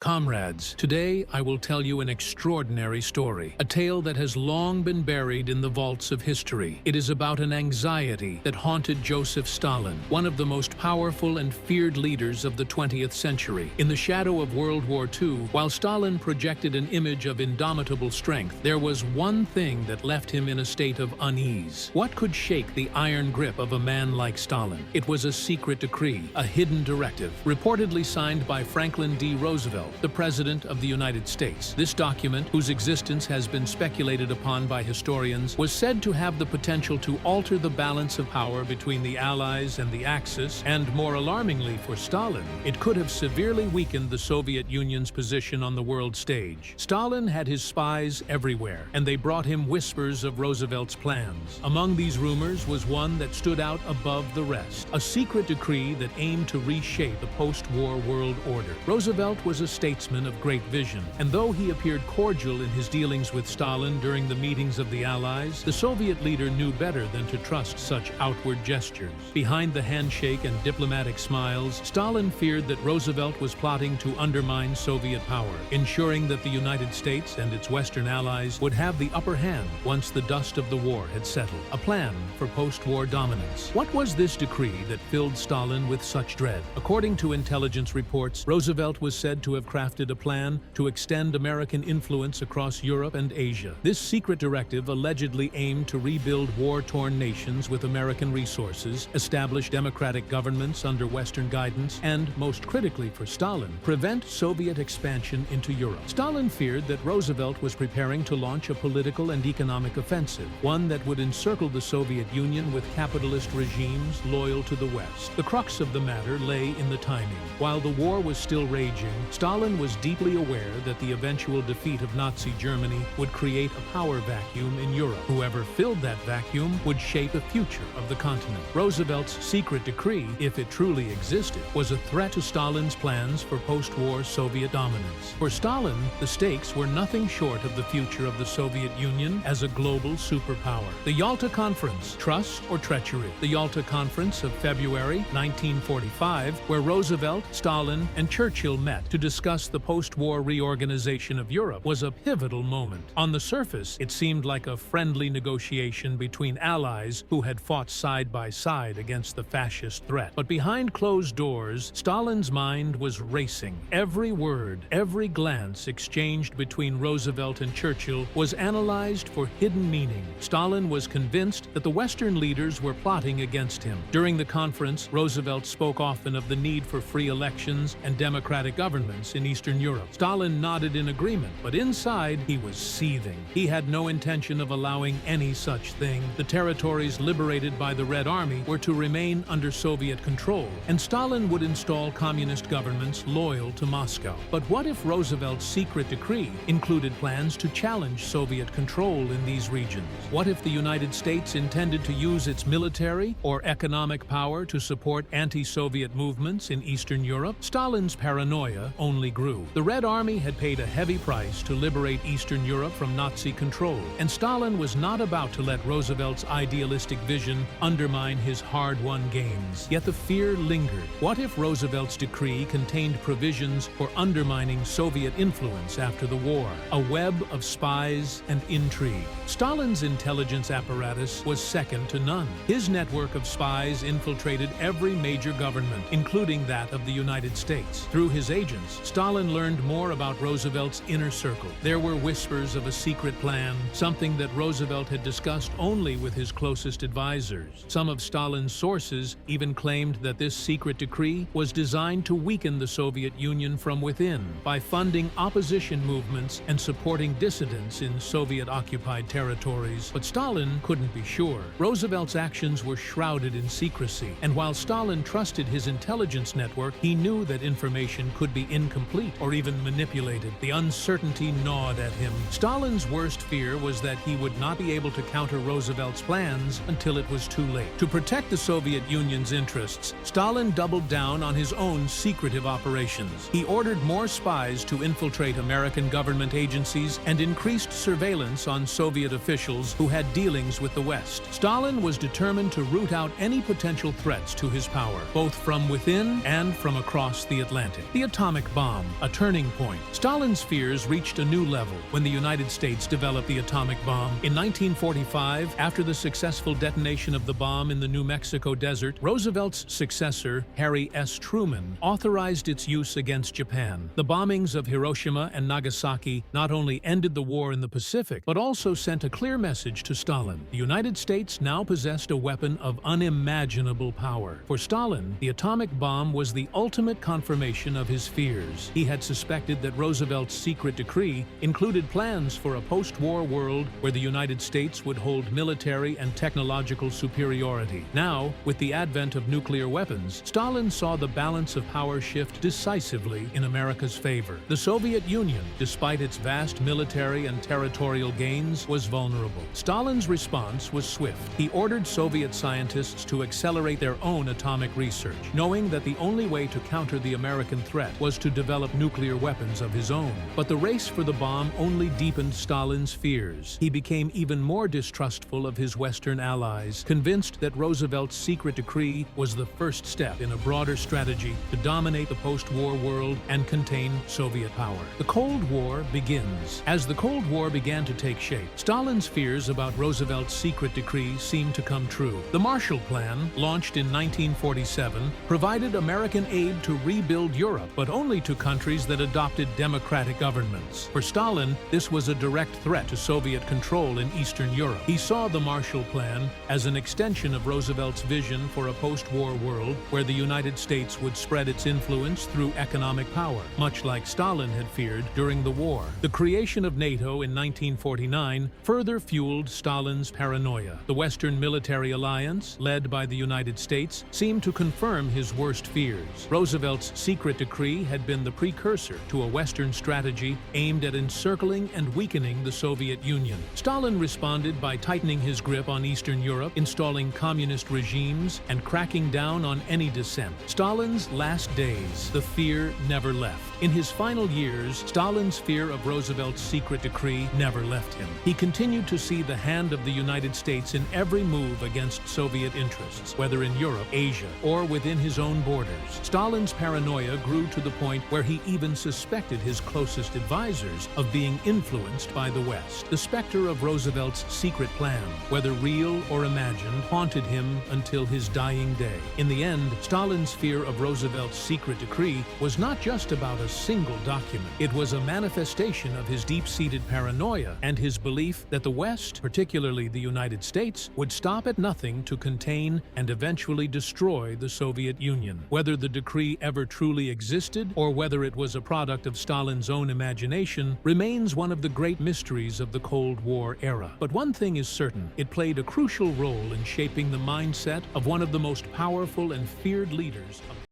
Comrades, today I will tell you an extraordinary story, a tale that has long been buried in the vaults of history. It is about an anxiety that haunted Joseph Stalin, one of the most powerful and feared leaders of the 20th century. In the shadow of World War II, while Stalin projected an image of indomitable strength, there was one thing that left him in a state of unease. What could shake the iron grip of a man like Stalin? It was a secret decree, a hidden directive, reportedly signed by Franklin D. Roosevelt, the President of the United States. This document, whose existence has been speculated upon by historians, was said to have the potential to alter the balance of power between the Allies and the Axis, and more alarmingly for Stalin, it could have severely weakened the Soviet Union's position on the world stage. Stalin had his spies everywhere, and they brought him whispers of Roosevelt's plans. Among these rumors was one that stood out above the rest, a secret decree that aimed to reshape the post-war world order. Roosevelt was a statesman of great vision, and though he appeared cordial in his dealings with Stalin during the meetings of the Allies, the Soviet leader knew better than to trust such outward gestures. Behind the handshake and diplomatic smiles, Stalin feared that Roosevelt was plotting to undermine Soviet power, ensuring that the United States and its Western allies would have the upper hand once the dust of the war had settled. A plan for post-war dominance. What was this decree that filled Stalin with such dread? According to intelligence reports, Roosevelt was said to have crafted a plan to extend American influence across Europe and Asia. This secret directive allegedly aimed to rebuild war-torn nations with American resources, establish democratic governments under Western guidance, and, most critically for Stalin, prevent Soviet expansion into Europe. Stalin feared that Roosevelt was preparing to launch a political and economic offensive, one that would encircle the Soviet Union with capitalist regimes loyal to the West. The crux of the matter lay in the timing. While the war was still raging, Stalin was deeply aware that the eventual defeat of Nazi Germany would create a power vacuum in Europe. Whoever filled that vacuum would shape the future of the continent. Roosevelt's secret decree, if it truly existed, was a threat to Stalin's plans for post-war Soviet dominance. For Stalin, the stakes were nothing short of the future of the Soviet Union as a global superpower. The Yalta Conference, trust or treachery? The Yalta Conference of February 1945, where Roosevelt, Stalin, and Churchill met to discuss the post-war reorganization of Europe, was a pivotal moment. On the surface, it seemed like a friendly negotiation between allies who had fought side by side against the fascist threat. But behind closed doors, Stalin's mind was racing. Every word, every glance exchanged between Roosevelt and Churchill was analyzed for hidden meaning. Stalin was convinced that the Western leaders were plotting against him. During the conference, Roosevelt spoke often of the need for free elections and democratic governments in Eastern Europe. Stalin nodded in agreement, but inside he was seething. He had no intention of allowing any such thing. The territories liberated by the Red Army were to remain under Soviet control, and Stalin would install communist governments loyal to Moscow. But what if Roosevelt's secret decree included plans to challenge Soviet control in these regions? What if the United States intended to use its military or economic power to support anti-Soviet movements in Eastern Europe? Stalin's paranoia only grew. The Red Army had paid a heavy price to liberate Eastern Europe from Nazi control, and Stalin was not about to let Roosevelt's idealistic vision undermine his hard-won gains. Yet the fear lingered. What if Roosevelt's decree contained provisions for undermining Soviet influence after the war? A web of spies and intrigue. Stalin's intelligence apparatus was second to none. His network of spies infiltrated every major government, including that of the United States. Through his agents, Stalin learned more about Roosevelt's inner circle. There were whispers of a secret plan, something that Roosevelt had discussed only with his closest advisors. Some of Stalin's sources even claimed that this secret decree was designed to weaken the Soviet Union from within by funding opposition movements and supporting dissidents in Soviet-occupied territories. But Stalin couldn't be sure. Roosevelt's actions were shrouded in secrecy, and while Stalin trusted his intelligence network, he knew that information could be incomplete or even manipulated. The uncertainty gnawed at him. Stalin's worst fear was that he would not be able to counter Roosevelt's plans until it was too late. To protect the Soviet Union's interests, Stalin doubled down on his own secretive operations. He ordered more spies to infiltrate American government agencies and increased surveillance on Soviet officials who had dealings with the West. Stalin was determined to root out any potential threats to his power, both from within and from across the Atlantic. The atomic bomb bomb, a turning point. Stalin's fears reached a new level when the United States developed the atomic bomb. In 1945, after the successful detonation of the bomb in the New Mexico desert, Roosevelt's successor, Harry S. Truman, authorized its use against Japan. The bombings of Hiroshima and Nagasaki not only ended the war in the Pacific, but also sent a clear message to Stalin. The United States now possessed a weapon of unimaginable power. For Stalin, the atomic bomb was the ultimate confirmation of his fears. He had suspected that Roosevelt's secret decree included plans for a post-war world where the United States would hold military and technological superiority. Now, with the advent of nuclear weapons, Stalin saw the balance of power shift decisively in America's favor. The Soviet Union, despite its vast military and territorial gains, was vulnerable. Stalin's response was swift. He ordered Soviet scientists to accelerate their own atomic research, knowing that the only way to counter the American threat was to develop nuclear weapons of his own. But the race for the bomb only deepened Stalin's fears. He became even more distrustful of his Western allies, convinced that Roosevelt's secret decree was the first step in a broader strategy to dominate the post-war world and contain Soviet power. The Cold War begins. As the Cold War began to take shape, Stalin's fears about Roosevelt's secret decree seemed to come true. The Marshall Plan, launched in 1947, provided American aid to rebuild Europe, but only to countries that adopted democratic governments. For Stalin, this was a direct threat to Soviet control in Eastern Europe. He saw the Marshall Plan as an extension of Roosevelt's vision for a post-war world where the United States would spread its influence through economic power, much like Stalin had feared during the war. The creation of NATO in 1949 further fueled Stalin's paranoia. The Western military alliance, led by the United States, seemed to confirm his worst fears. Roosevelt's secret decree had been the precursor to a Western strategy aimed at encircling and weakening the Soviet Union. Stalin responded by tightening his grip on Eastern Europe, installing communist regimes, and cracking down on any dissent. Stalin's last days, the fear never left. In his final years, Stalin's fear of Roosevelt's secret decree never left him. He continued to see the hand of the United States in every move against Soviet interests, whether in Europe, Asia, or within his own borders. Stalin's paranoia grew to the point where he even suspected his closest advisors of being influenced by the West. The specter of Roosevelt's secret plan, whether real or imagined, haunted him until his dying day. In the end, Stalin's fear of Roosevelt's secret decree was not just about a single document. It was a manifestation of his deep-seated paranoia and his belief that the West, particularly the United States, would stop at nothing to contain and eventually destroy the Soviet Union. Whether the decree ever truly existed or whether it was a product of Stalin's own imagination remains one of the great mysteries of the Cold War era. But one thing is certain: it played a crucial role in shaping the mindset of one of the most powerful and feared leaders of